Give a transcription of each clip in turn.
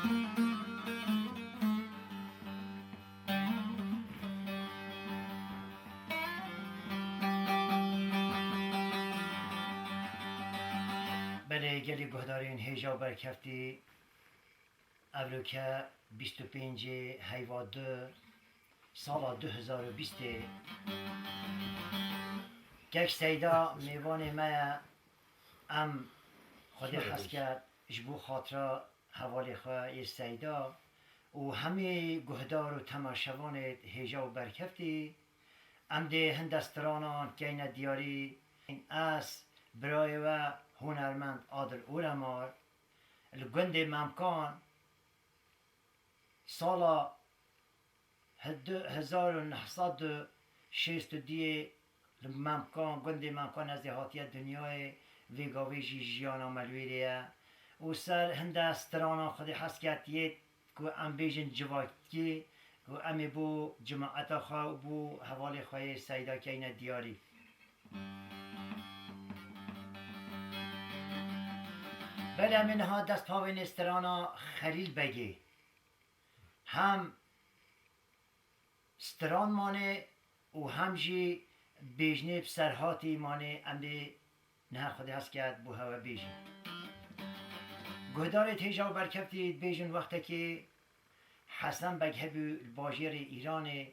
بله گلی گهدارین هیجا برکفتی ابروکه 25 هیواد سال 2020 گک سیدا میوان ما ام خودی خست کرد جبو خاطر حوالی خواه سیدا و همه گهدار و تماشوان هیجا و برکفتی ام ده هندسترانان که دیاری از برای و هنرمند عادل اورمار الگند ممکان سال 1962 ممکان گند ممکان از دهاتی دنیای ویگاویجی جیانا ملویریه و سر هندسترانا خودی حسکتیت که ام بیجن جواکی که امی بو جماعت خواه بو حوال خواه سیدا که این دیاری بله منها دست پاوین استرانا خلیل بگی هم ستران مانه و هم جی بیجنه بسرهاتی مانه امده نه خودی هست کرد بو هوا بیجن گهدار تیجا و برکفتی بیجن وقتی که حسن بگ هبی باجر ایران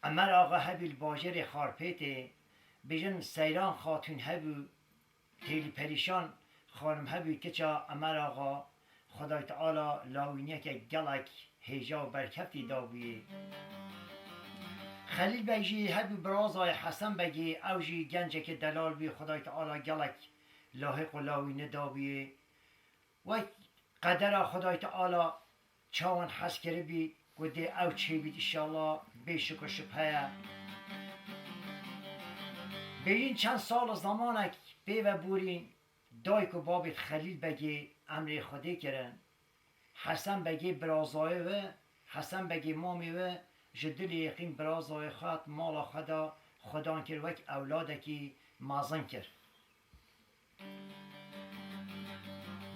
امر آقا هبی باجر خارپیت بیجن سیران خاتون هبی تیلی پریشان خانم هبی کچا امر آقا خدای تعالی لاوینیه که گلک هیجا و برکفتی داویه خلیل بگی هبی برازای حسن بگی اوجی گنجه که دلال بی خدای تعالی گلک لاحق و لاوینه داویه و قدر خدای تعالی چاون حس کرده بی گوده او چه بید انشالله بیشک و شبهه بیرین چند سال زمانک بی و بورین دایک و بابت خلیل بگی امر خودی کرن حسن بگی برازای و حسن بگی مامی و جدل یقین برازای خود مالا خدا کر وک اولادکی مازن کر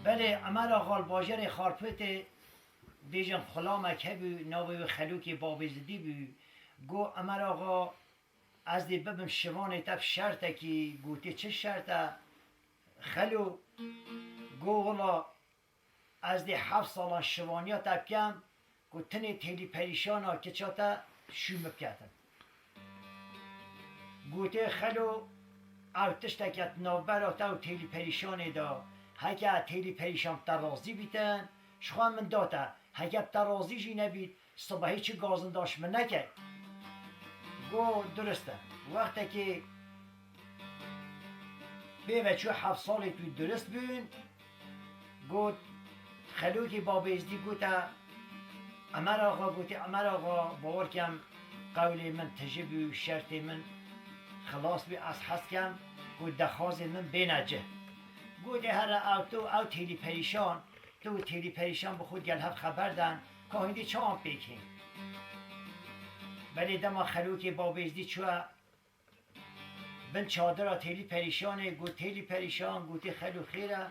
بله امر آقا باجر خارپت بیجن خلامک هبی ناوی خلوکی بابزدی بی گو امر آقا از دی ببم شوان تب شرطه کی گوتی چه شرطه خلو گو غلا از دی 7 سالان شوانیا تب کم گو تنی تیلی پریشانا که چاته شوم بکتن گوتی خلو او تشتکت نوبر او تیلی پریشانی دا هکه تیلی پریشان ترازی بیتن شخوان من داته هکه ترازی جی نبید صبحی چه گازن داشت من نکه گو درسته وقتی که به چو 7 سالی توی درست بین گوت خلوکی بابیزدی گوته امر آقا گوتی امر آقا باور کم قولی من تجیبی و شرطی من خلاص بی از حس کم گوت دخواز من بینجه گوتی هر او تیلی پریشان تو تیلی پریشان به خود گل هفت خبر دن که هندی چه هم پیکین ولی دما خلوکی بابیزدی چوه بن چادر تیلی پریشانه گو تیلی پریشان گوتی خلو خیره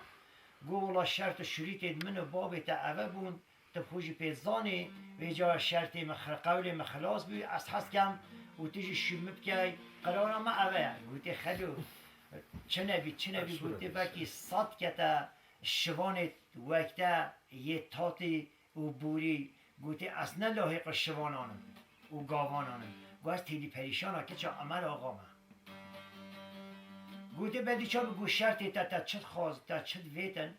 گو ولا شرط و شریط من و بابت اوه بون تب خوشی پیزانی و جا شرط قول مخلاص بی از حس کم و تیجی شمه بکی قرار ما اوه گوتی خلو چه نبی گوتی بکی 100 کتا شوانت وقتا یه تاتی و بوری گوتی اصلا لاحق شوانانم و گاوانانم گو از تیلی پریشانا که چه امر آقا من گوتی بدی چا بگو شرطی تا چت خواست تا چت ویتن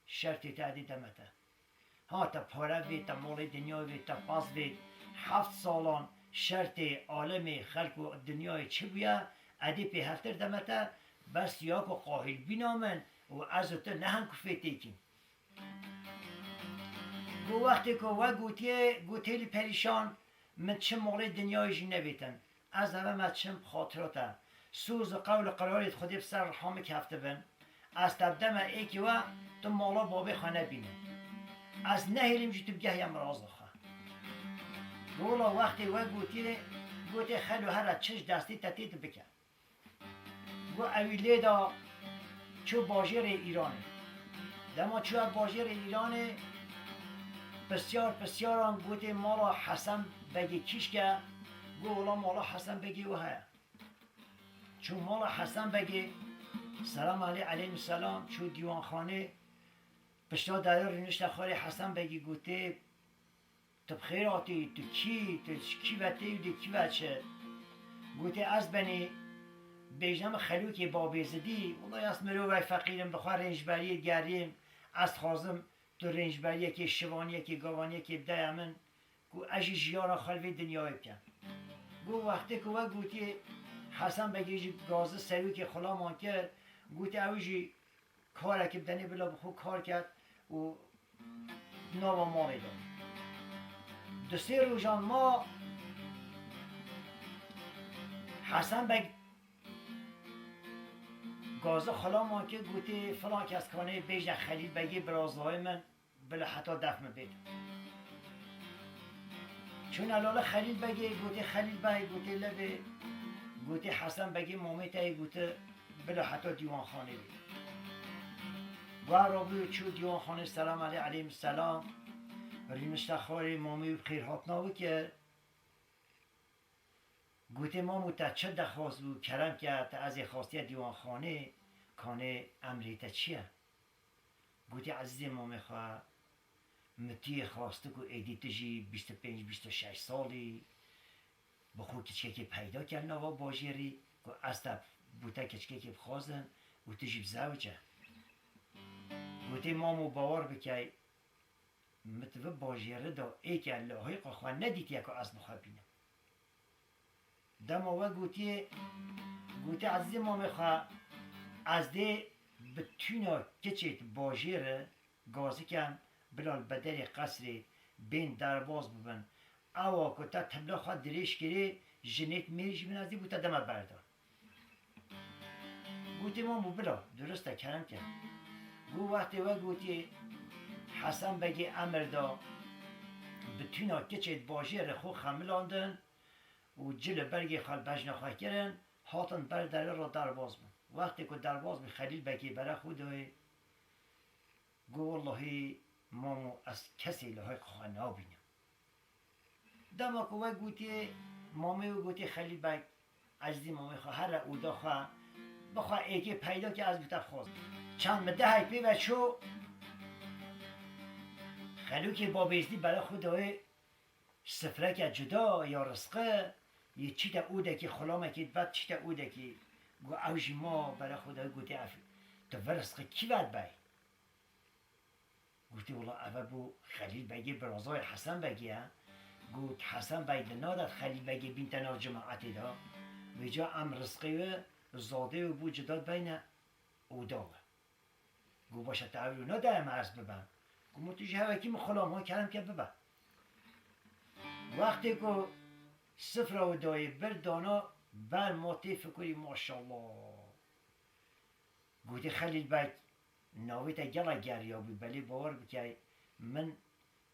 شرطی تا دیدمتا ها تا پاره وید تا مال دنیا وید تا پاس وید 7 سالان شرط عالم خلق و دنیای چه بویا ادی پی هفتر دمتا بس یاک و قاهل بینامن و از تو نه هم کفیتی کن گو وقتی که و گوتیلی پریشان من چه مال دنیای جی نویتن از همه من چه خاطراتا سوز و قول قراریت خودی بسر رحامه که هفته بن از تبدم ایکی و تو مالا بابی خانه بینه از نهیلیم جی تو بگه یم راز خواه گولا وقتی و گوتی خلو هر چش دستی تتیت بکن گو اویلی دا چو باجر ایرانه دما چو باجر ایرانه بسیار گوته مالا حسن بگی کیش که گولا مالا حسن بگی و های چون مالا حسن بگی سلام علیه السلام چون دیوان خانه پشتا داره رنشت خاری حسن بگی گوته تو بخیراتی تو کی وطه و کی وچه گوته از بنی بیجنم خلوکی بابیزدی والله از مروی فقیرم بخواه رنجبری گریم از خازم تو رنجبری که شوانی که گوانی که بدای من گو اجی جیارا خلوی دنیای بکن گو وقتی که و گوتی حسن بگی گازه سروی که خلا مان کرد گوتی اویجی کاره که بدنی بلا بخو کار کرد و ناوا مالی داد دو سه روزان ما حسن بگ گازه خلا ما که گوتی فلان کس کنه بیجن خلیل بگی برازهای من بلا حتی دفن بید چون الاله خلیل بگی گوتی خلیل بگی گوتی لبه گوتی حسن بگی مومیت گوتی بلا حتی دیوان خانه بید و رابی چو دیوان خانه سلام علیه السلام ریمشت خاری مومی و خیرهات ناوی که گوته مامو تا چه دخواست بود کرم که تا از خواستی دیوان خانه کانه امری تا چیه گوته عزیز مامی خواه متی خواسته که ایدی تجی 25-26 سالی بخور کچکه که پیدا کرد نوا باجیری که از تا بوده کچکه که بخوازن و تجی بزوجه گوته مامو باور بکی متوه باجیره دا ای که اللهی قخواه ندید یکو از بخواه بینم دم و گوتی عزیز ما میخواه از ده بتونا کچیت باجیره گازی کن بلال بدر قصر بین درباز ببن اوا که تا تبلا خواه دریش کری جنیت میریش بین از دی بوتا دمت بردار گوتی ما بلا درسته کرم کن گو وقتی و گوتی حسن بگی امر دا بتونا کچیت باجیره خو خملاندن و جل برگی خال بجنا خواه کرن هاتن بر دره را درباز بون وقتی که درباز می خلیل بگی برای خودای گو والله مامو از کسی لهای خواه نابینم دما که و گوتی مامی و گوتی خلیل بگ عزیزی مامی خواه هر اودا خواه بخواه ایگی پیدا که از بیتر خواست چند مده های پی و چو خلوکی با بیزدی برای خودای سفره که جدا یا رزقه یه چی تا اوده که خلامه که بعد چی تا اوده که گو اوجی ما برای خدای گوتی افی تو ورزقه کی باید بای گوتی والله اوه بو خلیل بگی برازای حسن بگی ها گوت حسن بگی نادت خلیل بگی بین تنها جماعتی دا ویجا ام رزقه و زاده و بو جداد بین اودا گو باشه تعویل نادایم عرض ببن گو متوجه هوکی خلام ها کردم که ببن وقتی که سفره و دایی بر دانا بر ماتی فکری ماشالله گوتی خلیل بگ ناویتا گلا گریابی بلی باور بکی من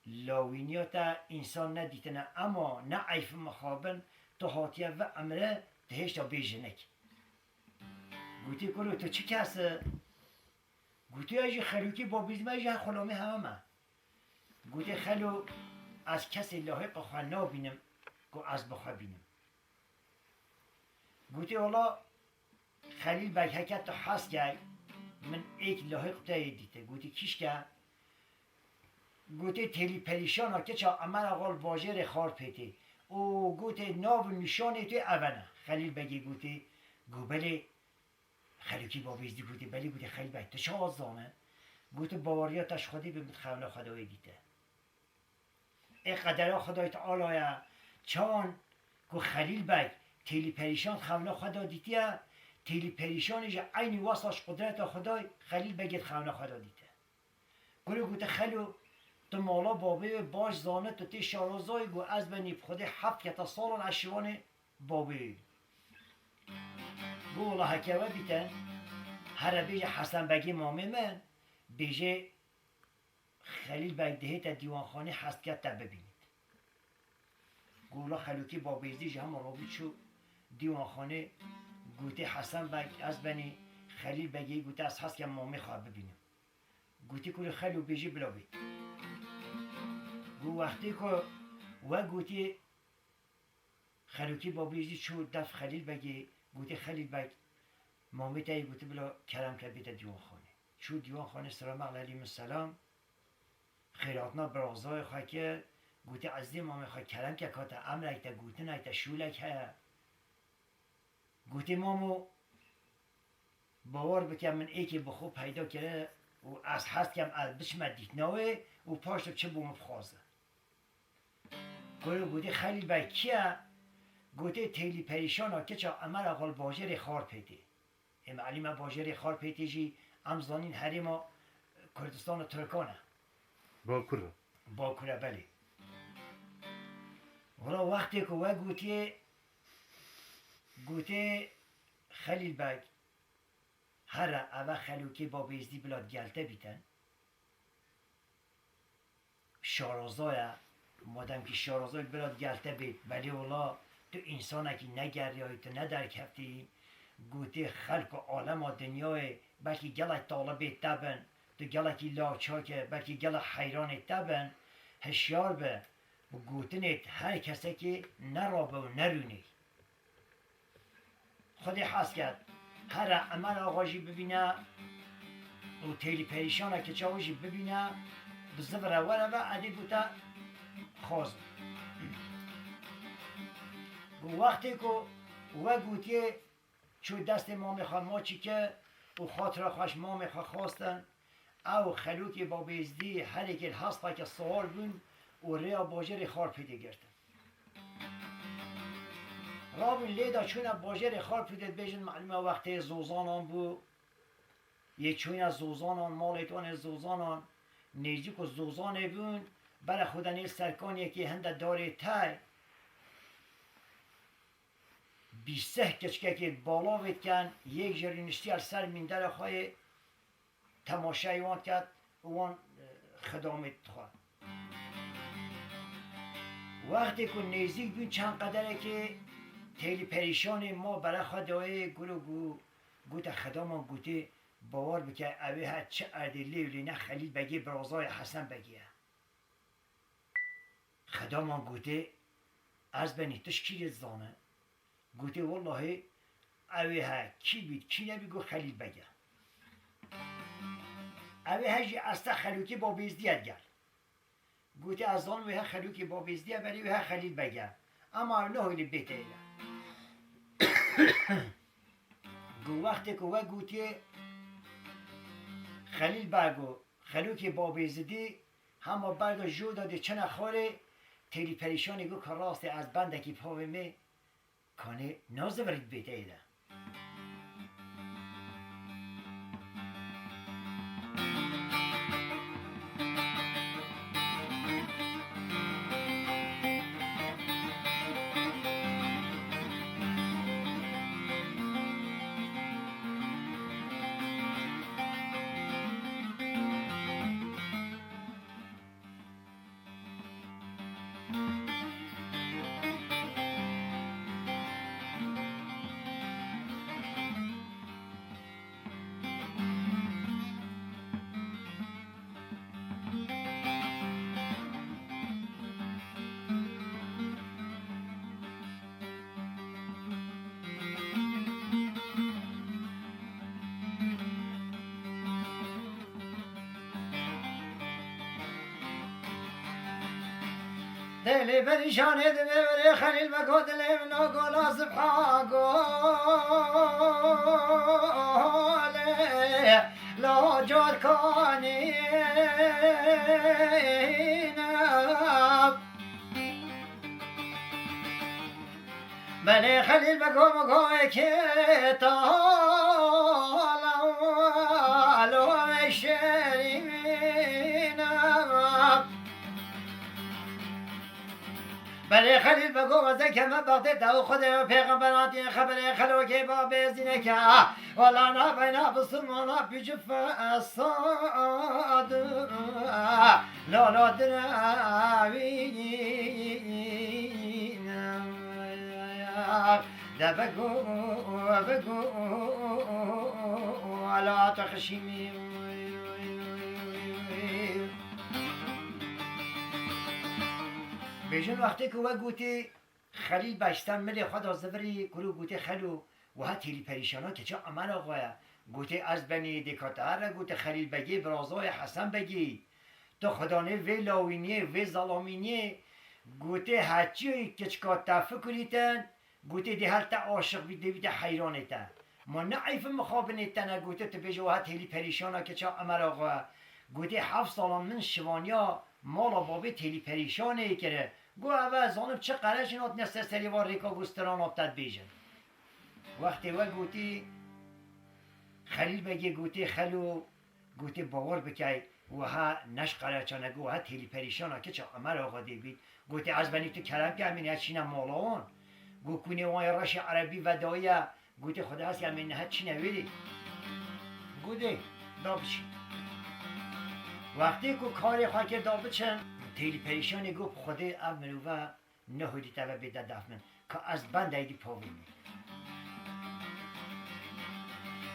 لاوینیاتا انسان ندیتنه اما نه عیف مخابن تو حاتیه و امره تهشتا بیجنک گوتی کلو تو چی کسه گوتی اجی خلوکی با بیزمه اجی خلامی همه گوتی خلو از کسی لاحق خواه نابینم که از بخواه بینم گوتی والا خلیل بگ حکت تو حس گای من ایک لاحق تایی دیته گوتی کیش که گوتی تیلی پریشان ها که چا امن اقال واجر خار پیتی او گوتی ناب نشانی توی اونه خلیل بگی گوتی گو بلی خلوکی با بیزدی گوتی بلی گوتی خلیل بگ تو چه آزامه گوتی باوریاتش خودی به متخونه خدایی دیته ای قدر خدای تعالی چون که خلیل بگ تیلی پریشان خونه خدا دیتیه تیلی پریشانش عین واسش قدرت خدای خلیل بگید خونه خدا دیته گلو گوته خلو تو مالا بابه باش زانه تو تی شارازای گو از بنیب خود 7 سال عشوان بابه گو الله حکوه بیتن هر بیجه حسن بگی مامی من بیجه خلیل بگ دهی تا دیوانخانه هست که تا ببینید گولا خلوکی با بیزدی جه هم رابی چو دیوانخانه گوتی حسن بگ از بنی خلیل بگی گوتی از هست که مامی خواه ببینیم گوتی کل خلو بیجی بلا بید گو وقتی که و گوتی خلوکی با بیزی چو دف خلیل بگی گوتی خلیل بگ مامی تایی گوتی بلا کرم که بیت دیوان خانه چو دیوان خانه سلام علیه السلام خیراتنا برازای خواه که گوتی عزیزی مامی خواه کرم که کاتا امرک تا گوتی نای تا شولک ها گوتی مامو باور بکم من ایکی بخو پیدا کرده و از هست کم از بشم دیت نوه و پاشتب چه بوم بخوازه گوتی خلیل بای کیه گوتی تیلی پریشان ها که چا امر اقل باجر خار پیتی ام علیم باجر خار پیتی جی امزانین حریم کردستان و ترکانه باکوره باکوره بله ولی وقتی که و گوتی خلیل بگ هر اوه خلوکی با بیزدی بلاد گلته بیتن شارازای مادم که شارازای بلاد گلته بیت ولی اولا تو انسان که نگری های تو ندرک هفتی گوتی خلق و عالم و دنیای بلکه گلک طالبه تبن تو گلکی لاچا که بلکه گلک حیران تبن هشیار به و گوتنت هر کسی که نرابه و نرونی خودی حس کرد هر عمل آقاجی ببینه و تیلی پریشانه که چاوشی ببینه بزبره وره و عدی بوده خوازم وقتی که و گوتی چو دست ما میخواه ما چی که و خاطر خوش ما میخواه خواستن او خلوکی با بیزدی هر یک هستا که سوال بون و ریا باجر خار پیده گرتن رابین لیدا چون باجر خار پیده بیجن معلومه وقتی زوزانان بو یه چون از زوزانان مالتان زوزانان نیجی که زوزانه بون برای خودنی سرکان یکی هنده داره تای 20 کچکه که بالا وید کن یک جری نشتی از سر میندر خواه تماشای وان کرد وان خدامت خواه وقتی که نزدیک بین چند قدره که تیلی پریشان ما برای خدای گو تا خدامان گوته باور بکه اوه ها چه عدلی ولی نه خلیل بگی برازای حسن بگیه خدامان گوته از بنی تشکیل زانه گوته والله اوه ها کی بید کی نبی گو خلیل بگه اوه ها جی استا خلوکی با بیزدیت گل گوته از آن وه خلوکی با بیزدیت بری وه خلیل بگه اما نه هیلی بیته ایله گو وقتی که و گوته خلیل بگو خلوکی با بیزدی همه برد جو داده چنه خوره تیلی پریشانی گو که راسته از بندکی پاوه می کانه نازه برید بیته ایده دلی پریشانی دمی بری خلیل بگو دلی منو گلا سبحا گوله لا جاد کانی بلی خلیل بگو که تالا لو شرینا بله خلیل بگو وزه که من باقی دو خود پیغمبراتی خبر خلوکی با بیزینه که والا نا بینا بسلمانا بیجو فاساد لالا دراوین ده بگو لا تخشیمی بیشون وقتی که و گوتی خلیل باشتن ملی خود از زبری کرو گوتی خلو و ها تیلی پریشانا که چه عمل آقایا گوتی از بنی دکاتر گوتی خلیل بگی برازای حسن بگی تو خدا نه وی لاوینیه وی ظلامینیه گوتی هرچی که چکا تفکریتن گوتی دی هر تا عاشق بیده بیده حیرانتن ما نه عیف مخابنتن گوتی تو بیجو ها تیلی پریشانا که چه عمل آقایا گوتی 7 سال من شوانیا مالا بابی تیلی پریشانه کره گو اول زانم چه قرش اینات نسته سری وار ریکا گستران آبتد بیجن وقتی و گوتی خلیل بگی گوتی خلو گوتی باور بکی و ها نش قرچانه گو ها تیلی پریشانه که چه عمر آقا دی بید گوتی از بنی تو کلم که همین هچینه مالاون گو کنی وای رش عربی و دایه گوتی خدا هست که همین هچینه ویدی گوتی دا بچین وقتی که کاری خواه که دا بچن تیلی پریشانی گفت خدا او مروه نهودی تا بیده دفمن که از بند ایدی پاوینی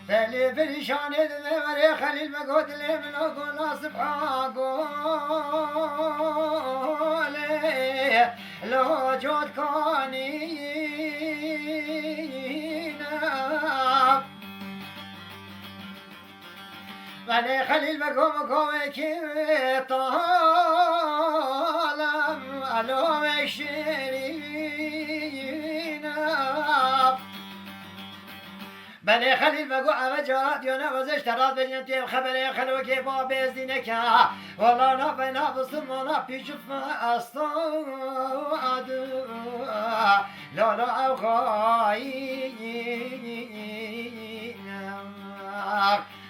تیلی پریشانی دنه وری خلیل بگو دلی منو گولا سبحا گولی لو جود کانینا ولی خلیل بگو مکوه که طالم علوم شیرینم بلی خلیل بگو اوه جارات یا نوزش تراد بجن تیم خبری خلو که با بیزینه که والا نا بینا بسلمانا پیشف استاد لالا او خواهینم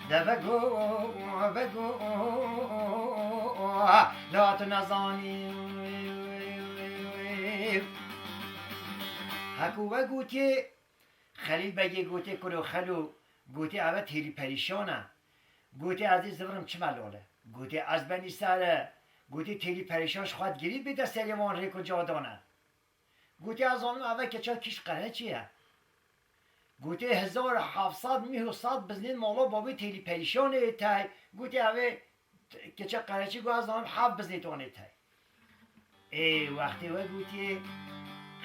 ده بگو لا تنظانی هکو بگو که خلیل بگی گوتی کرو خلو گوتی اوه تیلی پریشانه گوتی عزیز زبرم چه ملاله گوتی از بنی سره گوتی تیلی پریشانش خواهد گیرید بیده سریوان ریکو جادانه گوتی از آنم اوه که چه کش قره چیه گوتی 1700 میه و صد بزنین مالا بابی تیلی پریشانه تای گوتی اوه که چه قره چی گو از آنم 7 بزنیتانه تای ای وقتی و گوتی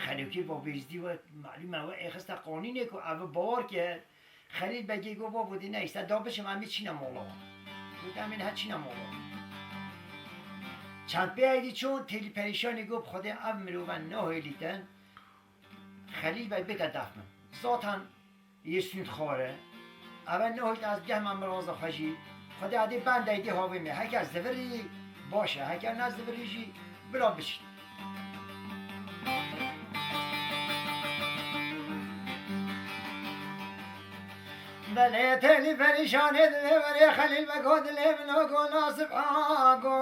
خلیوکی با بیزدی و معلومه و اخسته قانینه که اوه بار که خلیل بگی گو با بودی نیسته دا بشم همی چینه مالا گوتی همین ها چینه مالا چند بیایدی چون تیلی پریشانی گو خدا او مروون نهیلیتن خلیل بگی بیده دفمن ذاتن یه سوند خواره اول نهیل از گه من مراز خوشی خدا عدی بند ایدی هاوی می هک از زوری باشه هک از زوری جی بلا بشید بله تیلی پریشانی دلی وری خلیل بگو دلی منو گو ناصب آگولی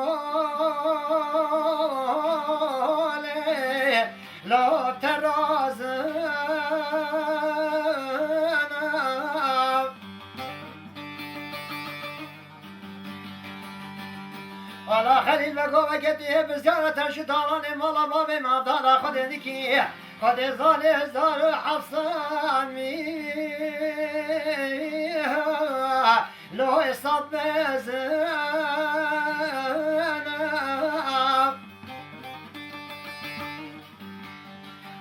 لا ترازنم والا خلیل بگو بگتی بزیارت شدالان مالا بابی مبدالا خود دیکی خود زال 1700 لو استاد بزنم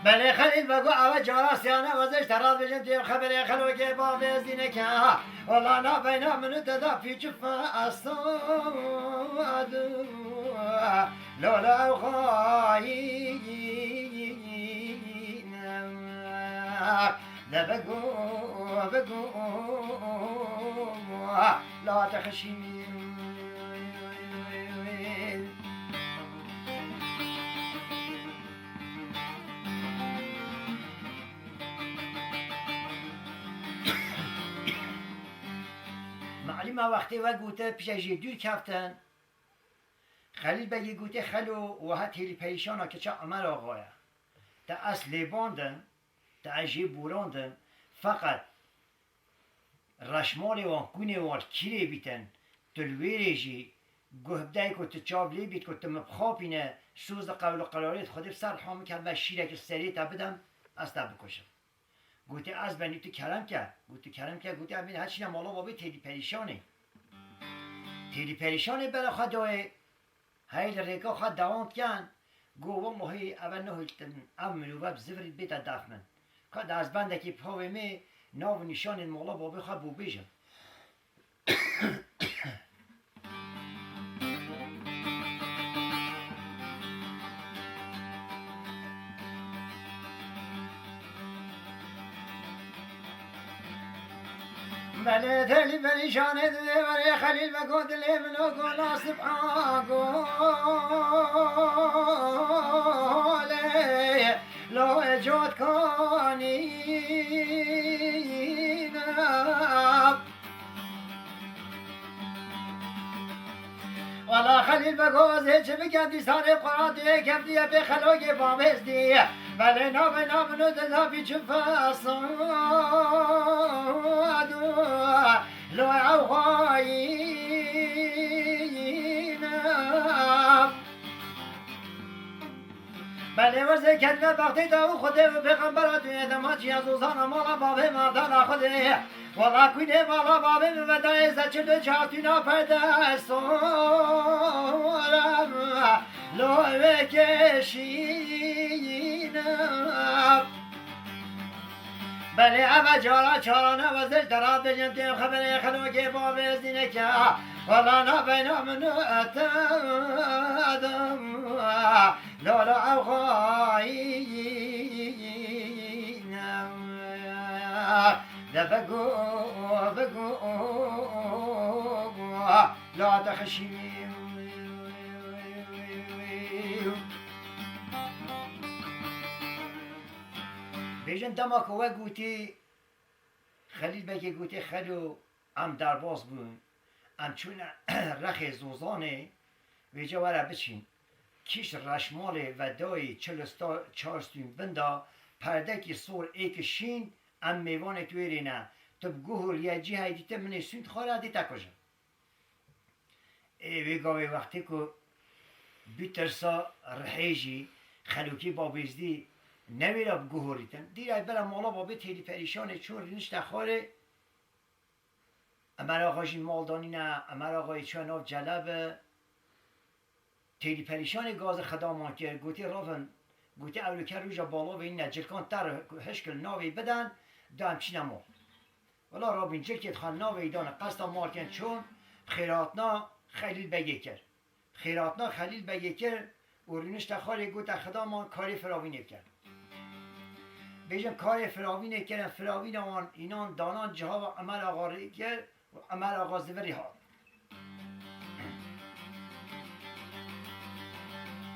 بله خلیل بگو اوه جاراسیانه وزش تراز بجن تیم خبری خلو که با بزینه که والا نا بینا منو تدا پیچ فاستاد لولا خواهینم ده بگو لا تخشین معلومه وقتی و گوته پیش دور کفتن خلیل بگی گوته خلو و ها تیلی پریشانا که چه عمر آقایه تا اصلی باندن تا اجی بوراندن فقط رشمال وان کونه وان کیره بیتن تلویره جی گهبده که تو چابلی بیت که تو مبخاپینه سوز قول و قلاریت خودی سر حامی کرد و شیره که سری تا بدم از تا بکشم گوتی از بنی تو کرم کرد گوتی همین هرچی مالا بابی تیلی پریشانه تیلی پریشانه برای خدای هیل ریکا خود دواند کن گو والله اول نهیلتن امنو و بزفرید بیتا دفمن که از بندکی پاوی می ناو نشان مولا بابی خواه بو بیجم بله دلی پریشانه دوی ولی خلیل بگو دلی منو گو ناصب آگوله لو اجود کنینم والا خلیل بگوزه چه بگردی ساره قرآن کفتی به خلاق بابزدی ولی نام نو دلابی چه فاسادو لو عوغایینم بله وزه کلمه وقتی داو خوده و پیغمبرات و ادماتی از اوزان مالا بابه مردان خوده والا کنه مالا بابه مبدای زچلو چارتینا پرده سورم لوه کشینم بله اما جارا چارانه وزش درات بجم تیم خبره خلوگی بابه ازدینه که والا نبینا منو اتادم لولا اوغایینم ده بگو لا تخشیم بیجن دما که و گوتی خلیل بگه گوتی خلو ام درباز بون ام چون رخ زوزانه ویجا وره بچین کیش رشمال و دای چلستا چارستون بندا پرده کی سور ایک شین ام میوان توی نه تو گوهر یا جی های دیتا منی سوند خواره دیتا کجا وی گاوی وقتی که بیترسا رحیجی خلوکی بابیزدی نمیره بگوهریتن دیره برم مالا بابی تیلی پریشانه چون رینش تخاره امر آقایشین مالدانی نه امر آقای چون آف جلب تیلی پریشان گاز خدامان که گوتی رافن گوتی اولوکر روژا بالا و این نجلکان تر هشکل ناوی بدن دام چی نمال ولا رابین جلکت خان ناوی دانه قصد مارکن چون خیراتنا خلیل بگی کرد خیراتنا خلیل بگی کرد و رینش تخاره گوت خدامان کاری فراوینه کرد بیجم کار فراوینه کردن فراوین آن اینان دانان جها و عمل آقا ری کرد و عمل آقا زوری ها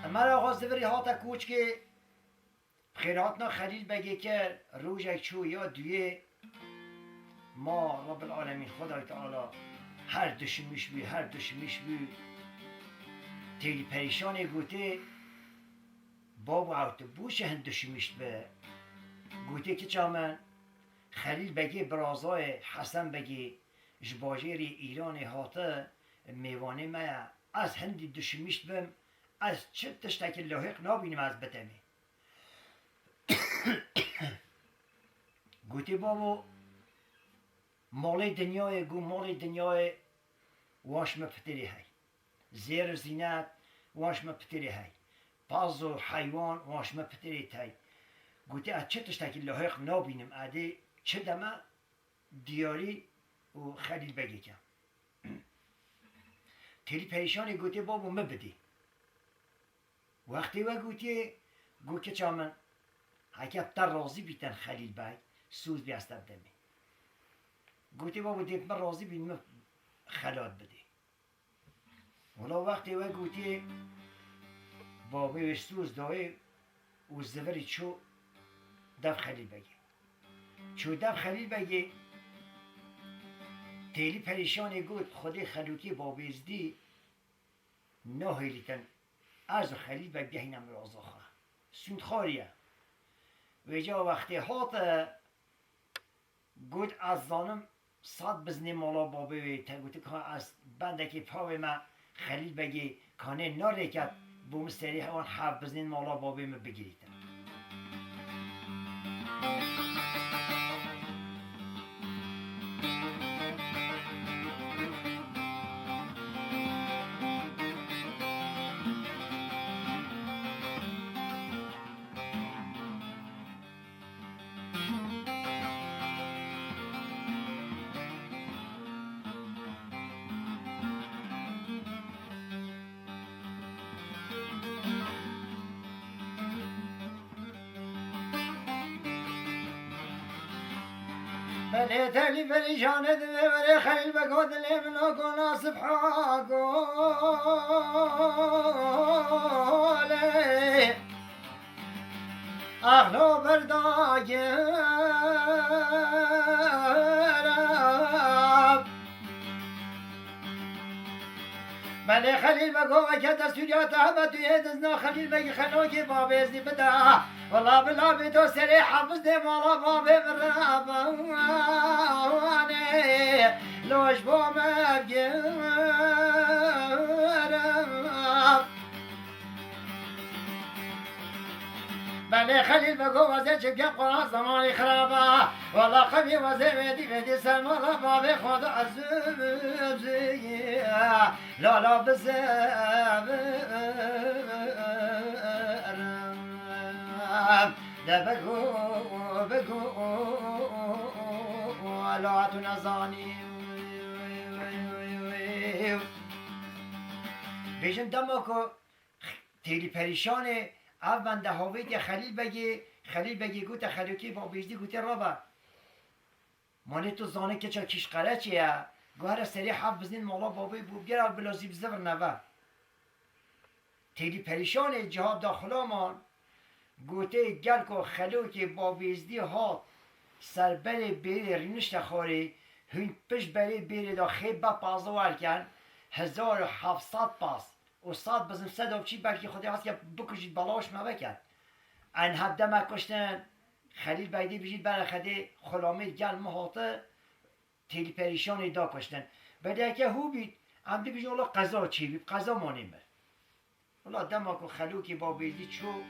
عمل آقا زوری ها تا کوچ که خیراتنا خلیل بگی کرد روژک چو یا دویه ما رب العالمین خدای تعالی هر دشمیش بی هر دشمیش بی تیلی پریشان گوته بابو اوت بوش هند دشمیش به گوته که چامن خلیل بگی برازای حسن بگی جباجری ایران هاته میوانه ما از هندی دشمیش بم از چه تشتک لاحق نابینم از بتمی گوته بابو مال دنیای گو مال دنیای واش مفتری های زیر زینت واش مفتری های باز و حیوان واش مفتری های گوته از چه تشتکی لاحق نابینم عده چه دمه دیاری و خلیل بگی کم تیلی پریشان گوته بابو مبدی وقتی و گوته گوته چامن حکب در راضی بیتن خلیل بگ سوز بیستر دمی گوته بابو دیت من راضی بین خلات بده ولا وقتی و گوته بابی سوز دای و زوری چو دف خلیل بگی چو دف خلیل بگی تیلی پریشان گوت خودی خلوکی بابیزدی نهیلیتن از خلیل بگی هینم رازاخه سوند خاریه و جا وقتی هات گوت از زانم صد بزنی مالا بابی تا گوتی که از بندکی پاوی ما خلیل بگی کانه ناره کد بوم سری هوان حف بزنین مالا بابی ما بگیریتن بله تلی پریشانه دوه بره خیل بگود لیمنا کنا سبحا گوله اخلو برداگرم بله خلیل بگو که دستوریات همه توی دزنا خلیل بگی خلوکی بابی ازی بده والله بلا بیدو سری حفظ دی مالا بابی برابانه لوش بومه بگیرم بله خلیل بگو وزیر چکه قرآن زمانی خرابه والله خبی وزیر بیدی سرمالا بابی خود عزوزی لالا بزرم ده بگو لا تو نزانی بیشن دمو که تیلی پریشانه او بنده هاوید یا خلیل بگی گوته خلیوکی با بیزدی گوته رابا مانی تو زانه که چا کش قره چیه گوهر سری حف بزنین مولا بابی بوبگر او بلازی بزبر نوه تیلی پریشان جهاب داخلا من گوته گل که خلیوکی با بیزدی ها سربر بیره رینشت خوری هون پش بری بیره دا خیب با پازو ورکن 1700 پاس و صد بزن صد و چی بلکه خودی هست که بکشید بلاش موکد ان هفته ما کشتن خلیل بیدی بجید برای خده خلامه گل مهاته تیلی پریشانی دا کشتن بده که هو بید هم دی بجید اولا قضا چی بید قضا مانیم بر اولا دما که خلوکی با بیدی چو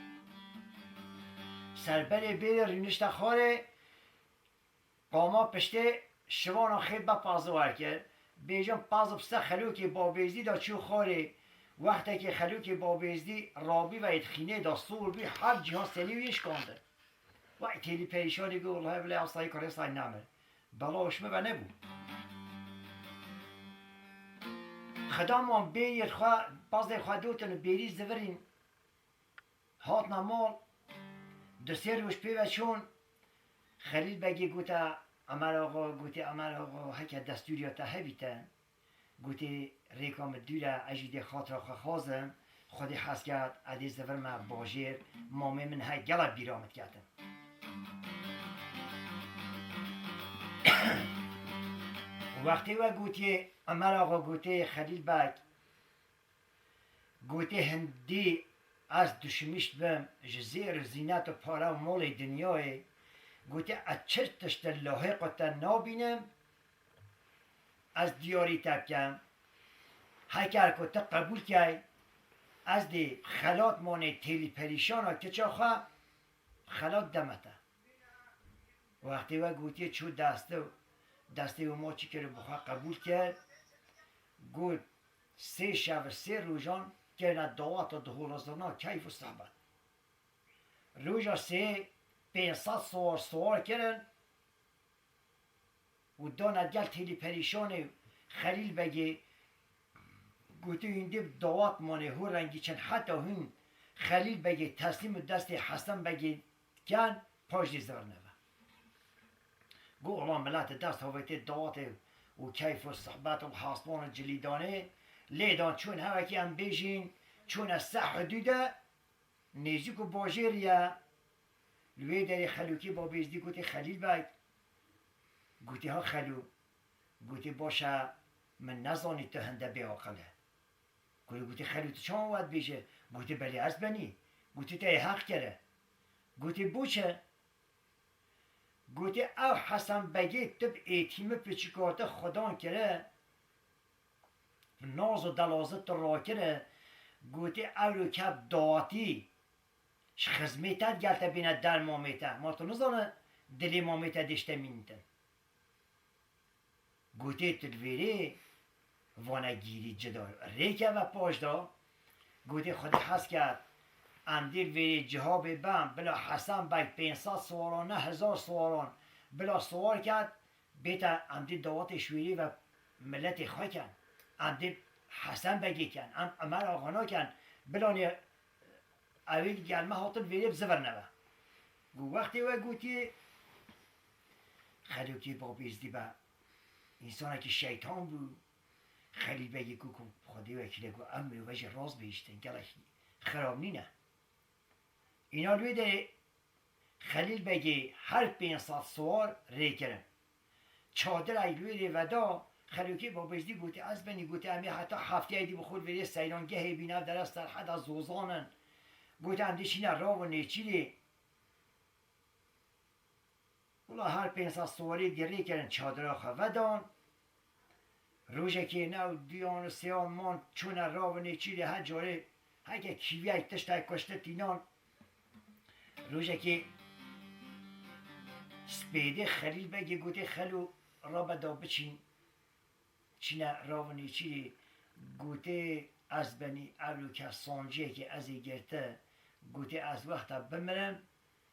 سربر بیر رینشت خواره قاما پشته شوان خیب با پازوار کرد بیجان پازو پسته خلوکی با بیدی دا چو خواره وقتی که خلوکی با بیزدی رابی و ادخینه دا سور بی هر جهان سلیویش کنده و تیلی پریشانی گو الله بله اصلایی کاره سای نمه بلاش مبه نبود خدامان بیر خواه باز خواه دوتن بیری زورین هات نمال دو سه روش پیوه چون خلیل بگی گوته امر آقا هکه دستوریاتا هبیتن گوته ریکام دوره اجیده خاطر خوازم خودی حس کرد عدی زفر ما باجیر مامه من های گلت بیرامد کردم وقتی و گوته امر آقا گوته خلیل بگ گوته هندی از دشمیشت بم جزیر زینت و پاره و مال دنیای گوته اچرتش در لاحق تا نابینم از دیاری تبکم هکر که تا قبول که از دی خلات مانه تیلی پریشان ها که چا خواه خلات دمته وقتی و گوتی چو دسته و ما چی که رو بخواه قبول کرد گوت 3 شب 3 روزان که نه دعوت و دهولازدانا کیف و صحبت روزا 500 سوار کردن و داند گل تیلی پریشان خلیل بگی گوته هنده دعوت مانه هو رنگی چند حتی هون خلیل بگی تسلیم دست حسن بگی کن پاش دیزار نوه گو الله ملت دست هویت دعوت و کیف و صحبت و حاسبان جلیدانه لیدان چون هوکی هم بیجین چون از سه حدوده نیزی که باجیریه لوی داری خلوکی با بیزدی گوته خلیل بگ گوته ها خلو گوته باشه من نزانی تو هنده بی آقله گوته خلو تو چون وقت بیشه گوته بلی از بنی گوته تا حق کرده گوته بوچه گوته او حسن بگی تب ایتیمه پچکارته خدان کرده ناز و دلازت را کرده گوته او رو کب داتی خزمیتت گلته بینه در مامیته ما تو نزانه دلی مامیته دشته مینیتن گوته تلویری وانه گیری جدا ریکه و پاش دا گوته خود حس کرد اندیل ویری جهاب بم بلا حسن بگ 500 سواران نه 1000 سواران بلا سوار کرد بیتا اندیل دوات شویری و ملت خواه کن اندیل حسن بگی کن امر آقانا کن بلا اویل گلمه هاتن ویری بزور نوه گو وقتی و گوتی خلوکی با بیزدی با انسان که شیطان بود خلیل بگی کو خودی وکیله گو امر و وجه راز بیشتن گلش خراب نینه اینا لوی ده خلیل بگی هر 500 سوار ریکرن چادر ایلوی ده ودا خلوکی با بجدی گوتی از بنی گوتی امی حتی هفته ایدی بخور ویده سیلانگه بینه در است در حد از زوزانن گوتی اندیشینه را و نیچیلی اولا هر 500 سواری گری کردن چادر خواه ودان روژه که نو دیان و سیان مان چون را و نیچیلی هر جاره هکه کیوی های تشت کشته تینان روژه که سپیده خلیل بگی گوتی خلو را بدا بچین چینه را و نیچیلی گوتی از بنی اولو که سانجه که ازی گرته گوتی از وقتا بمرم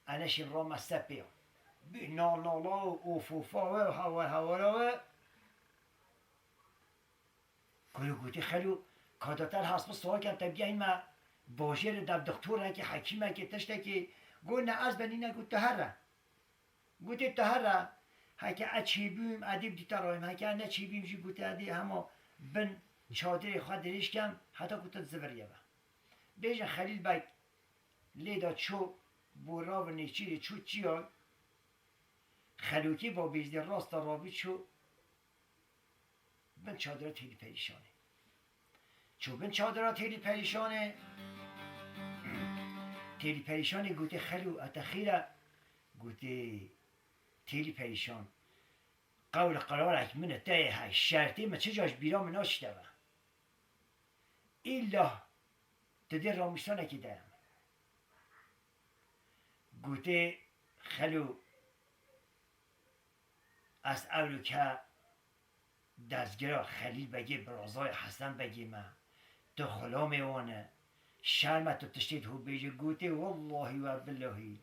انشیم را مستپیم نالا و اوفوفا و هوا و گوتی خلو کاداتر هست سوال کم تبگه این ما باجر در دکتور که حکیمه که تشته که گو نه از بنی نه گوت تهره گوتی تهره هکه اچی بیم ادیب دیتا رایم هکه نه چی بیم جی گوتی ادی همه بن چادر خواه دریش کم حتی گوتت زبریه با بیجن خلیل بگ لیدا چو بورا و نیچیری چو چی خلوکی با بیزدی راست رابی چو بن چادرات تیلی پریشانه چو بن چادرات تیلی پریشانه گوته خلو اتخیره گوته تیلی پریشان قول قرارک منه تایه های شرطی ما چه جاش بیرا من ناشده با ایلا تده رامیشتانه که دارم گوته خلو از اولو که دستگرا خلیل بگی برازای حسن بگی ما تو خلا میوانه شرمت تو تشتید هو بیجه گوتی والله و باللهی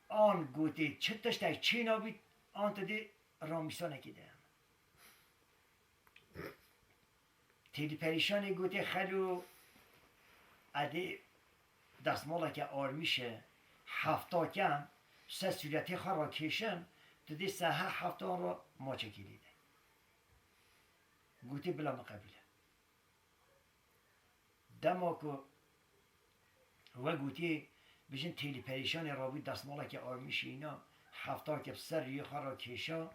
آن گوتی چه تشتید چی نابید آن تو دی رامیسانه که دهم تیلی پریشانی گوتی خلو اده دستمالا که آرمیشه هفتا کم سه صورتی خواه را کشم تو دی سه هفتا را ما چکیلیده گوتی بلا مقابله دما که و گوتی بجن تیلی پریشان رابی دستمالا که آرمیشه اینا هفتا که سر ریه خواه را کشا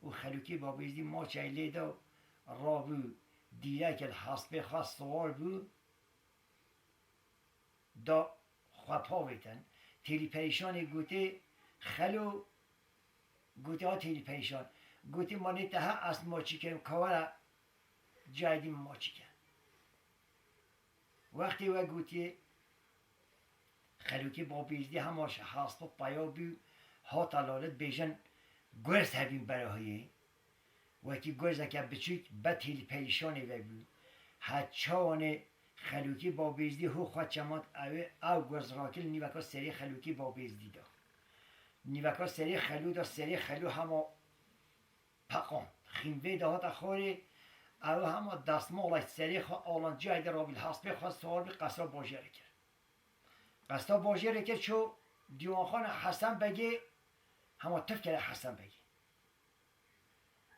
و خلوکی با بیزدی ما چیلیده رابو دیره که الحسبه خواه سوار بو دا خواه پا بیتن تیلی پریشان گوتی خلو گوتی ها تیلی پریشان گوتی مانی تها از ما چی کنم کارا جایدی ما چی کن وقتی و گوتی خلوکی با بیزدی هماش حسب پایا بیو ها تلالت بیجن گرز هبین براهیه وکی گرز که بچوک با تیلی پریشانی و بیو هچانه خلوکی با بیزدی هو خواه چماد او گرز راکل نیوکا سری خلوکی با بیزدی دا نیوکا سری خلو دا سری خلو همه پقان خیموه دا هاتا خوری او همه دستمالش سری خواه آلان جای در رابیل حسبه خواه سوال بی قصرا باجره کرد قصرا باجره کرد چو دیوان حسن بگی همه تف کرد حسن بگی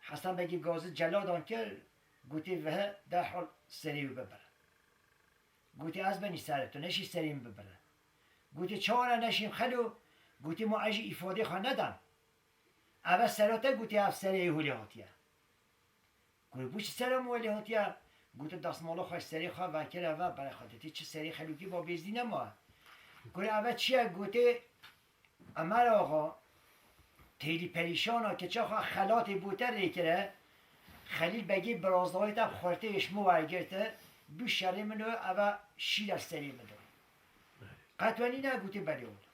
حسن بگی گازه جلادان کرد گوتی وه در حال سریو ببره گوتی از بنی سرتو نشی سریم ببره گوتی چهاره نشیم خلو گوتی ما اجی ایفاده خواه ندم اول سراته گوتی اف سری هولی هاتیه گوتی بوچی سرم هولی هاتیه گوتی دستمالا خواه سری خواه وکر اول برای خودتی چه سری خلوکی با بیزدی نماه گوتی اول چیه گوتی امر آقا تیلی پریشانا که چه خواه خلاتی بوتر ریکره خلیل بگی برازدهایی تا خورته اشمو ورگرته بو شری منو اول شیل سری منو قطوانی نه گوتی بلی اولا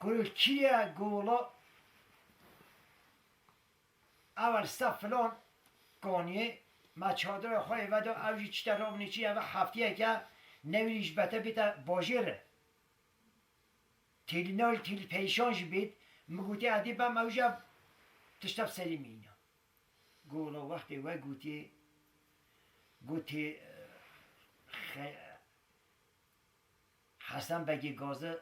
گوتی کیه گولا اول صف فلان گانیه ما چادر خواهی ودا اوجی چی ترام نیچی اول هفتیه که نویش بته بیتا باجره تیلی نال تیلی پیشانش بید مگوتی عدی با موجب تشتب سری مینا گولا وقتی و گوتی حسن بگی گازه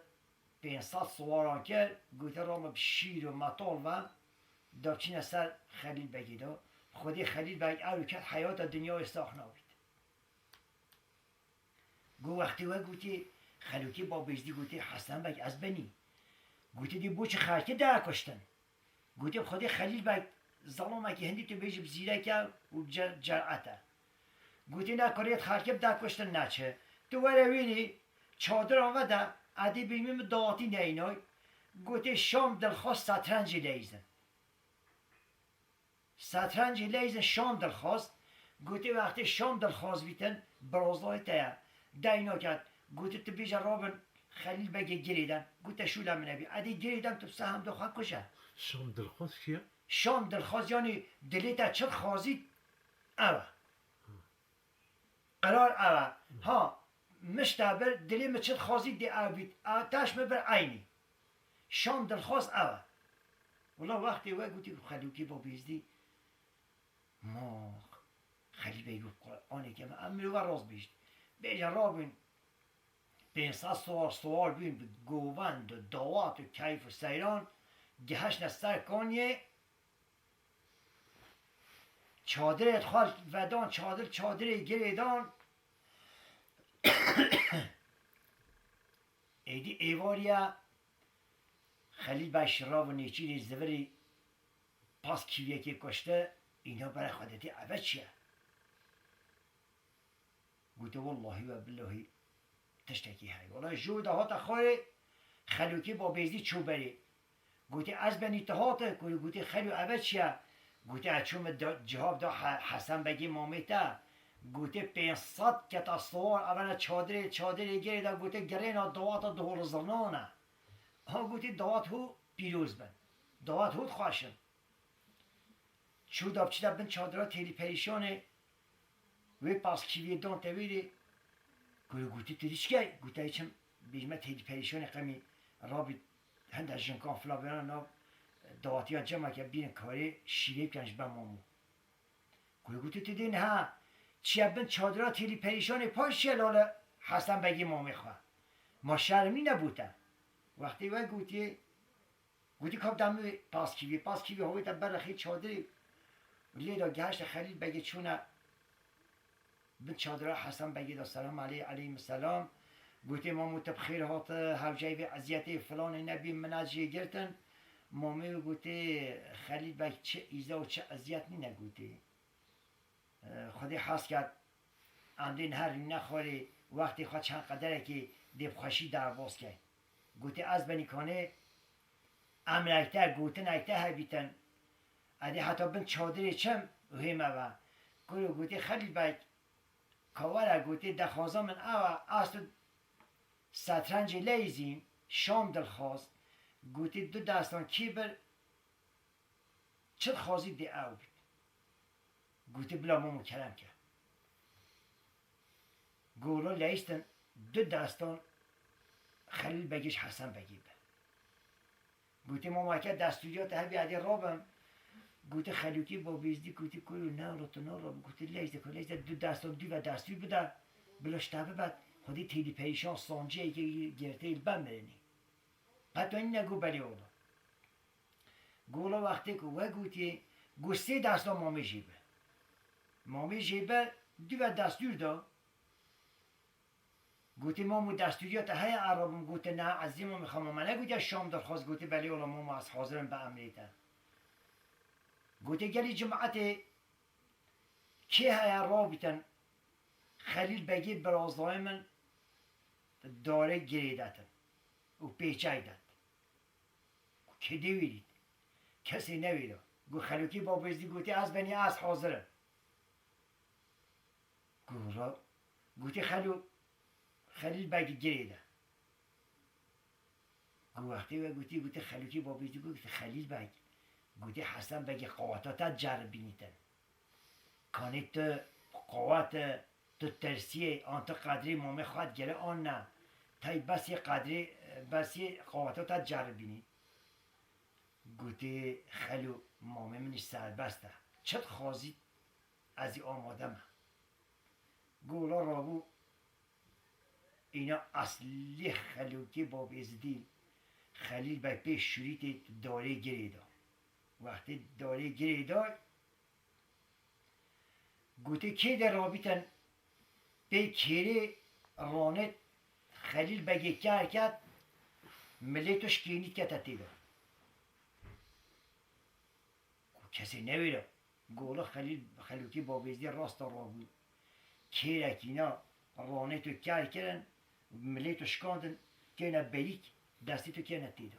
500 سواران کرد گوته رام شیر و مطال و داچین سر خلیل بگی دا خودی خلیل بگ او کرد حیات دنیا استاخ نابید گو وقتی و گوتی خلوکی با بزدی گوتی حسن بگ از بنی گوتی دی بوچ خرکه ده کشتن گوتی خودی خلیل بگ ظلمه که هندی تو بیجب زیره که و جرعته گوتی نه کاریت خرکه ده کشتن نه چه تو وره ویلی چادر آمده عدی بیمیم دواتی نینای گوتی شام دلخواست سترنجی لیزن سترنجی لیزن شام دلخواست گوتی وقتی شام دلخواست بیتن برازلای تیا دینا کرد گوتی تو بیجا رابن خلیل بگه گریدن گوتی شوله منبی عدی گریدن تو سهم دخواه کشه شام دلخواست چیه؟ شام دلخواست یعنی دلیتا چه خوازید اوه قرار اوه ها مشتبر دلی مچت خوازید دی او بید تاش مبر عینی شام دلخواست اوه ولی وقتی و گوتی خلوکی با بیزدی ما خلیل بگو قرآنی که من امرو و راز بیشت بیجا رابین 500 سوار بین گووند و دوات و کیف و سیران گهش نستر کنیه چادر ادخال ودان چادر گریدان ایدی ایواریا خلیل بش را و نیچی زوری پاس کیویه که کشته اینا برای خودتی عوض چیه گوته والله و بالله تشتکی های والله جوده ها تخواه خلوکی با بیزی چو بری گوته از بنی تهاته گوته خلو عوض چیه گوته اچوم جواب دا حسن بگی مامیتا گوته 500 کتا سوار اولا چادر گریده گوته گرینا دوات دهور زنانه ها گوته دوات هو پیروز بن دوات هو خواشن چو داب چی بن چادرها تیلی پریشانه وی پاس کیوی دان تاویری گوته تریش گی گوته ایچم بیجمه تیلی پریشانه قمی رابی هنده جنکان فلا بیانا دواتی ها جمع که بین کاری شیره کنش بمامو گوته تدین ها چیه بن چادرها تیلی پریشانه پاش چیه لاله حسن بگی مامی خواه ما شرمی نبوده وقتی وی گوتی کب دمی پاس کیوی هوی تا برخی چادری لیدا گهشت خلیل بگی چونه بن چادرها حسن بگی دا سلام علیه السلام گوتی مامو تبخیر هات هوجای و عزیتی فلان نبی مناجی گرتن مامی گوتی خلیل بگ چه ایزا و چه عزیت نی نگوتی خودی حس کرد اندین هر نخوری وقتی خود چند قدره که دبخشی در باز کرد گوتی از بنی کنه امرکتر گوتن اکتر ها بیتن ادی حتی بن چادری چم ویمه و گوتی خلیل بگ کاوره گوتی دخوازا من اصل سترنج لیزیم شام دلخواست گوتی دو دستان کی بر چه خوازی دی او بید گوتی بلا مامو کرم کرد گولا لیستن دو دستان خلیل بگیش حسن بگی بر گوتی ماما که دستوریات هبی عدی رابم گوتی خلوکی با بیزدی گوتی کلو نه گوتی لیزده دو دستان دو و دستوی بده بلا شتابه بعد خودی تیلی پیشان سانجه که گرته ایل بمرنی پتو این نگو بلی اولا گولا وقتی که و گوتی گسته دستان مامی جیبه دو و دستور دا گوتی مامو دستوریات های عربم گوتی نه عزیمو میخوام منه گوتی شام درخواست گوتی بلی اولا مامو از حاضرم به امریتا گوتی گلی جماعت کی های رابطن خلیل بگی برازای من داره گریدتن و پیچایدن که دیویدید کسی نویده گو خلوکی با بزدی گوتی از بنی از حاضره گوتی خلیل بگی گریده گو وقتی و گوتی خلوکی با بزدی گوتی خلیل بگ گوتی حسن بگی قواتاتا جرب بینیتن کانی تو قوات تو ترسیه آن تو قدری مامه خواهد گره آن نه تای بسی قواتاتا جرب بینید گوتی خلو مامه منش سربسته چت خوازید از ای آماده من گولا رابو اینا اصلی خلوکی با بیزدی خلیل بک پیش شوریت داره گری دا وقتی داره گری دا گوته که در رابطن به کیری رانت خلیل بگی کرد ملیتوش کینید که تتیدا کسی نویره گوله خلیلکی با بیزدی راست را بود کیرکینا رانتو کردن ملیتو شکاندن که نه بلیک دستی تو که نتیدا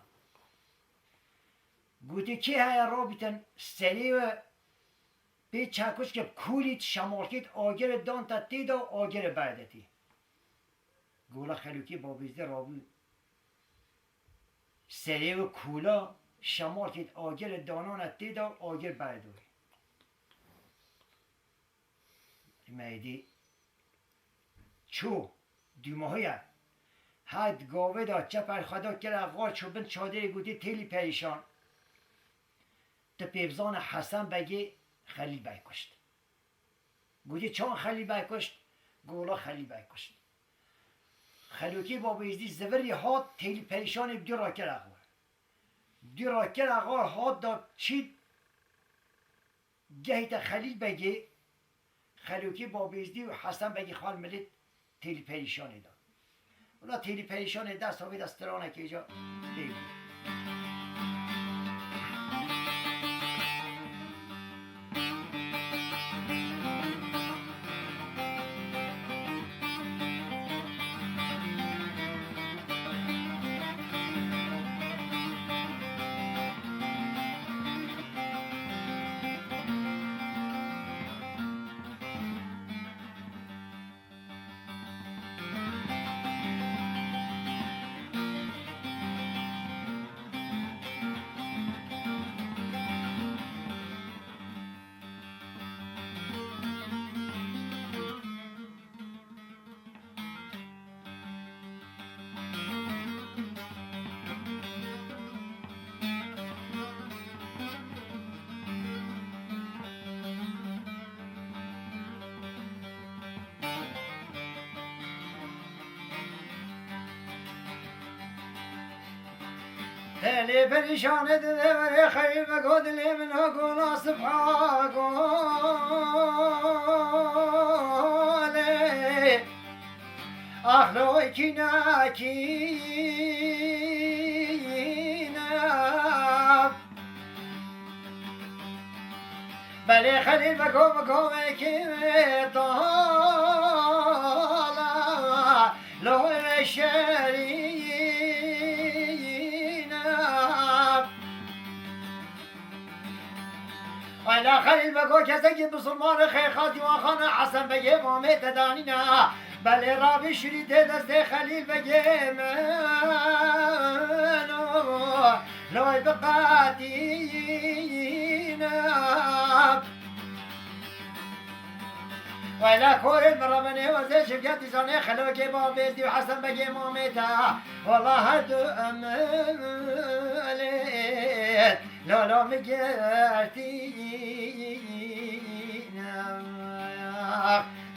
گوته که های رابطن سری و به چکش که کولیت شمالکیت آگر دان تتیدا آگر بعدتی گوله خلیلکی با بیزدی را بود سری و کولا شمال کت آگر دانان تیدا آگر بعدوی میدی چو دیماهی حد گاوه دا چپر خدا کرد اغار چو بند چادر گودی تیلی پریشان تا پیفزان حسن بگی خلیل بای کشت گودی چون خلیل بای کشت گولا خلیل بای کشت خلوکی با بیزدی زوری هات تیلی پریشان بدی را کرد اغار دی راکر اغار هات دا چید گهیت خلیل بگی خلوکی با بیزدی و حسن بگی خال ملت تیلی پریشانی دا اونا تیلی پریشانی دست ها دست ترانه که ایجا بگی تلی پریشان دیده وری خیل بگو دلی من گولا سبحا گوله اخلوی کینا کینا بلی خلیل بگو که طالا لوی شری ولا خلیل بگو کسی که بسلمان خیخاتی و خانه حسن بگه مامت دانینا بله رابی شریط دست خلیل بگه منو لوی بقاتینا ولا كورل مرمني وزي شفقتي زاني خلوكي بابيتي وحسن بقي مامتا والله هدو أمالي لو مقرتينا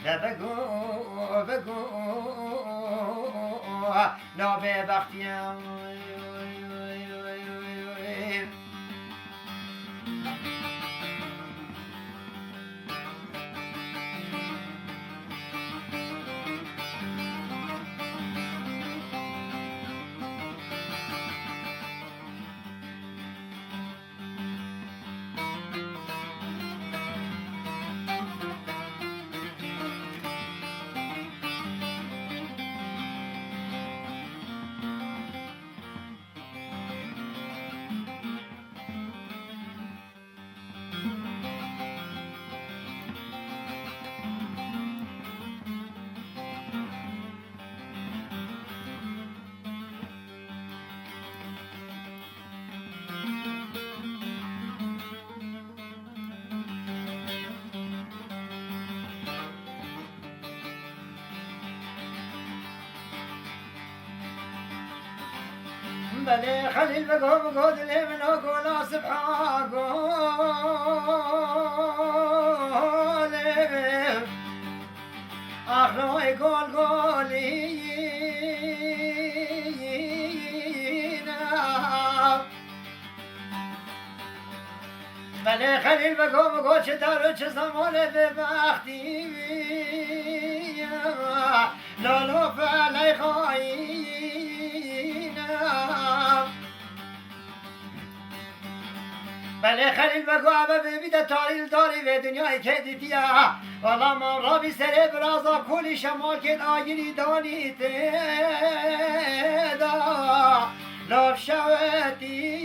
لا بقو لا ببختيا بلي خليل بقو دلي من أقول سبحان قولي أخلو يقول قولي بله خلیل بگو چه دار و چه زمان به وقتی لالا فعلی خواهینم بله خلیل بگو عبا ببیده تاریل داری به دنیای که دیدیه والا من را بی سره برازا کلی شما که آگیری دانی تیدا لاب شوتینم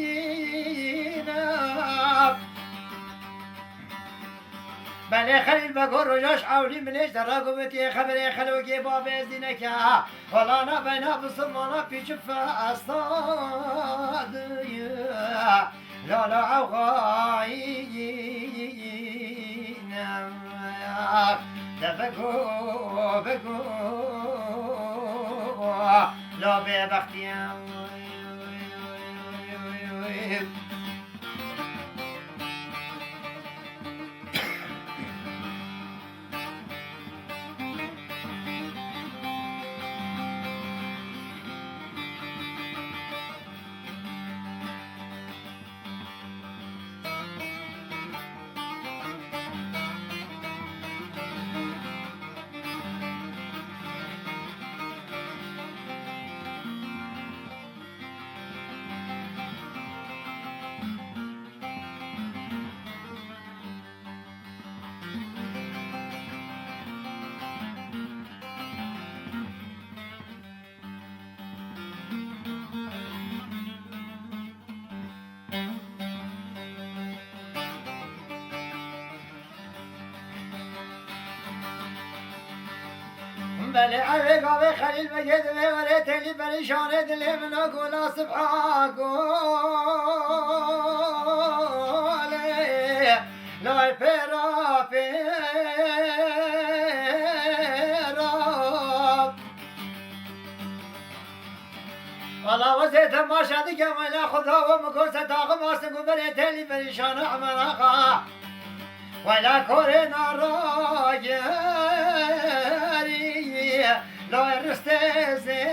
بله خلیل بگو رجاش عولی منش در را گویتی خبر خلوگی با بزدینه که والا نا بینا بسمانا پیچ فاستادیه لا لا عوغاينا دفقو بقو لا ببختيا بله عوی گاوه خلیل بگید و وره تلی پریشانه دلی منا گولا سبحا گوله لای پیرا پیرا والا وزیت ما شدی که ملا خدا و مکن ستاق ماستن گو بره تلی پریشانه عمل آقا ولا کور ناراگری لا رسته زیرا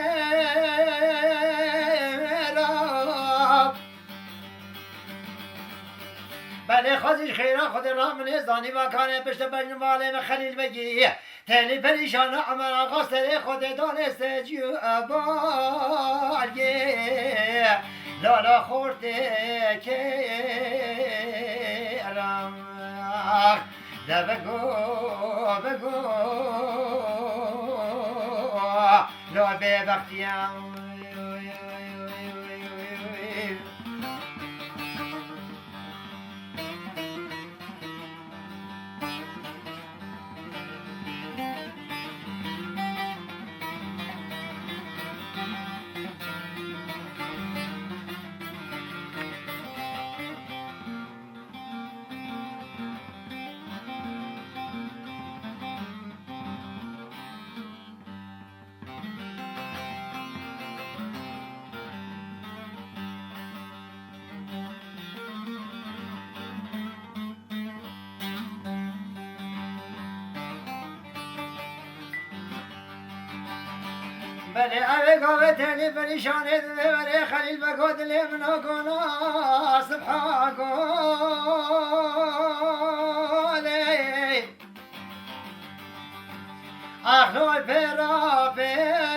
بله خودش خیره خود را من ازدانی و کانه پشت بجن والیم خلیل بگی تلی پریشان عمر آقا سر خود دانسته جو بالگی لالا خورده که رم ده بگو لا ببختیم بله اوه گاوه تلی پریشانه دله بره خلیل بگو دلی منو کنا سبحا گوله اخلوی پیرا پیرا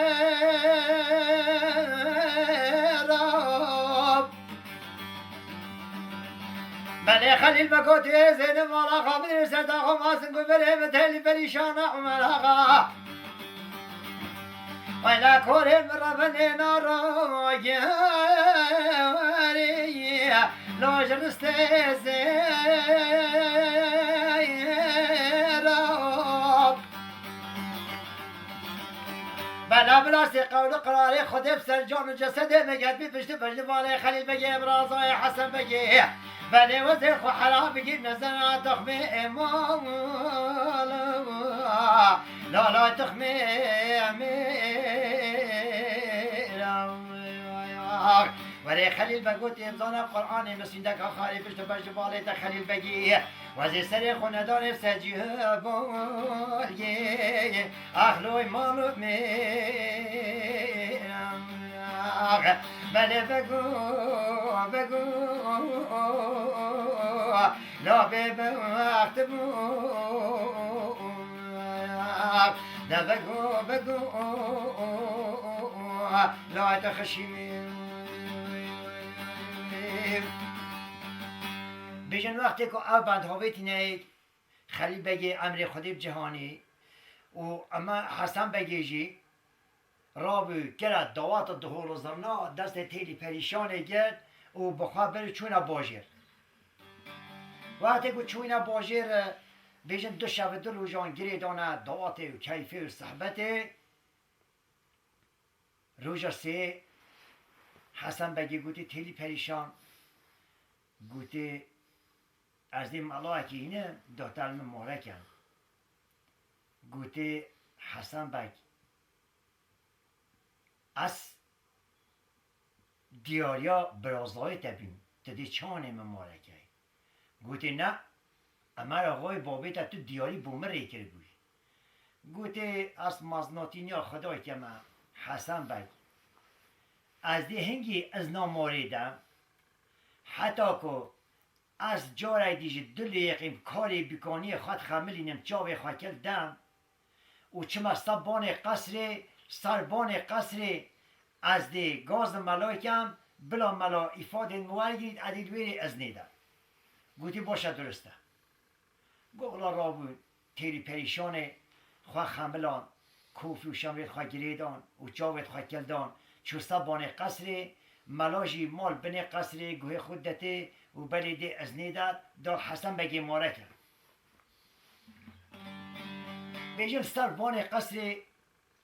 بله خلیل بگو تیزه نمالا خابر سرطا خماسن گو بره تلی پریشانه عمر آقا ولا كورن ربنا ناراجي لو جلستي بلا بلاستي قول قراري خد بسر جون جسدي مقد بي بشت بجد بالي خليل بقي برازاي حسن بقي بني وزير خو حرام بقي نزنا تخمي امام لا لا تخمي ولی خلیل بگوت امزان قرآن مسیدک آخری پشت پشت بالی تا خلیل بگی وزی سر خوندان سجیه بارگی اخلوی مالو میرم بله بگو بگو لا به وقت بود ده بگو بگو لا تخشیم بیشن وقتی که او بندهاویتی نید خلیل بگی امر خدیب جهانی و اما حسن بگی جی رابو کرد دوات دهول و زرنا دست تیلی پریشانه گرد و بخواه بری چونه باجر وقتی که چونه باجر بیشن دو شب دو روزان گریدانه دوات و کیفه و صحبته روژا سه حسن بگی گوتی تیلی پریشان گوتی از این ملاکی اینه دختر مبارکم گوتی حسن بگ از دیاریا برازای تبیم تدی چانه مبارکه گوتی نه امر آقای بابیت تو دیاری بومه ریکر بوی گوتی از مزناتینیا خدای که من حسن بگ از دی هنگی از ناماریدم حتی که از جاره دیجی دل یقیم کاری بکانی خود خملینم جاوی خاکل دم و چما سبان قصر سربان قصر از دی گاز ملایکم بلا ملا ایفاده موارگید عدید ویری از نیدم گوتی باشه درسته گولا را بود تیری پریشان خواه خملان کوفی و شمرید خواه گریدان و جاوید خواه کلدان چو سبان قصر ملاجی مال بنی قصر گوه خودته و بلی از نیدد دار حسن بگی ماره کرد بیجم سربان قصر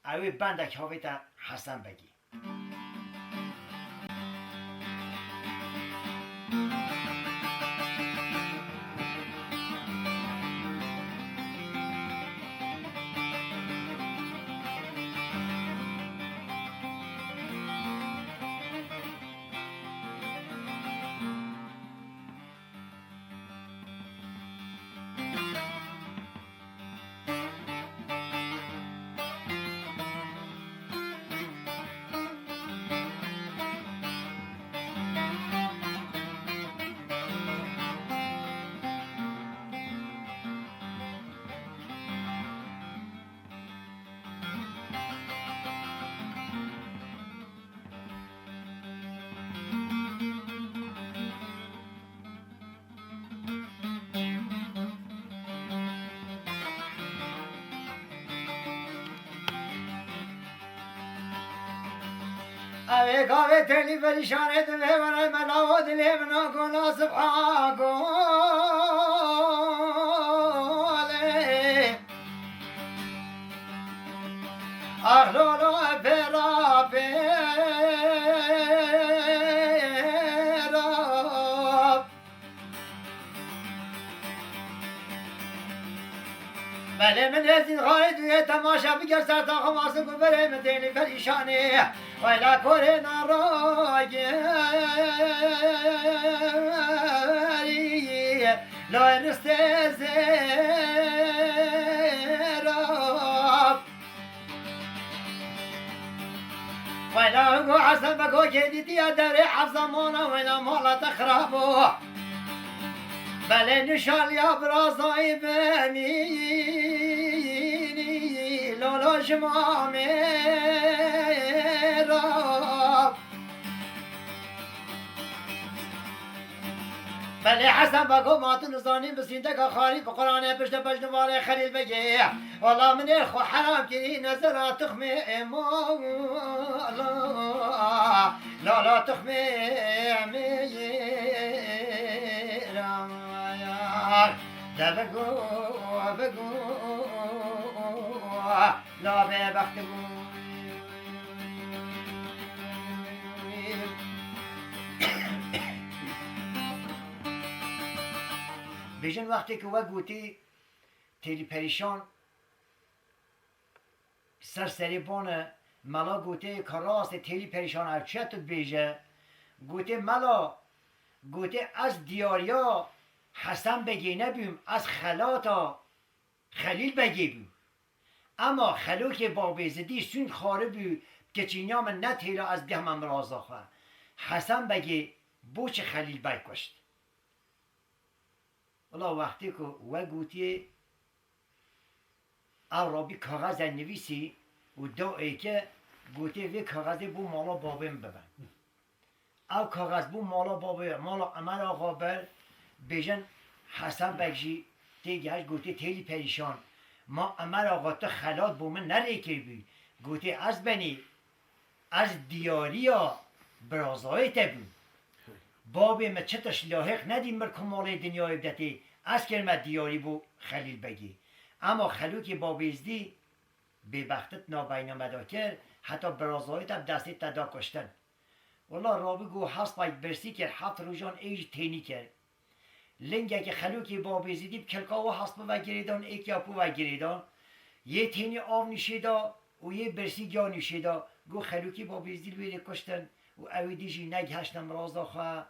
اوی بندک هاویتا حسن بگی اوه گاوه تلی پریشانه تو ببره ملا و دلی منا کنا سبحا گوله اخلولو پیرا پیرا بله من ازین خواهی توی تماشا بگر سر تا خماسه کن بره من تلی پریشانه ویلا کوری ناراگی لای نسته زیراب ویلا گو حسن بگو که دیدی داری حفظمانا ویلا مالا تخرابو بله نشال یا برازای بنی لولا شمامه بله حسن بگو ماتو نزانیم بسینده که خاری به قرآن پشت پشتوار خلیل بگی والا من خو حرام کری نظر تخم امام لا لا تخم میرم ده بگو بگو لا به بخت بیشن وقتی که وقت گوتی تیلی پریشان سرسری بانه ملا گوتی کراست تیلی پریشان ارچه بیجه گوتی ملا گوتی از دیاریا حسن بگی نبیم از خلاتا خلیل بگی بیم اما خلوک بابی زدی سون خاره بی کچینیا من نتیلا از ده من مرازا خواه حسن بگی بوچ خلیل بای کشت والله وقتی که و گوتی او رابی کاغذ نویسی و دو ای که گوتی وی کاغذی بو مالا بابیم ببن او کاغذ بو مالا بابیم مالا عمل آقا بر بیجن حسن بگجی تیگهش گوتی تیلی پریشان ما عمل آقا تو خلات بو من نره که بی گوتی از بنی از دیاریا برازای تبون بابی ما چتش لاحق ندیم بر کمال دنیای بدتی از کلمه دیاری بو خلیل بگی اما خلوکی بابیزدی به بختت نابین مداکر حتی برازای تب دستی تدا کشتن والله رابی گو حس باید برسی کرد 7 روزان ایج تینی کرد لنگه که خلوکی بابیزدی کلکا و حس و گریدان ایک یاپو و گریدان یه تینی آب نشیدا و یه برسی گیا نشیدا گو خلوکی بابیزدی بیره کشتن و اوی دیجی نگهشتم رازا خواه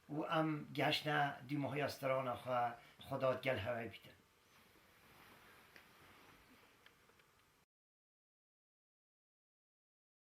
و ام گشنه دیمه های استران خواه خدا گل هوای بیتن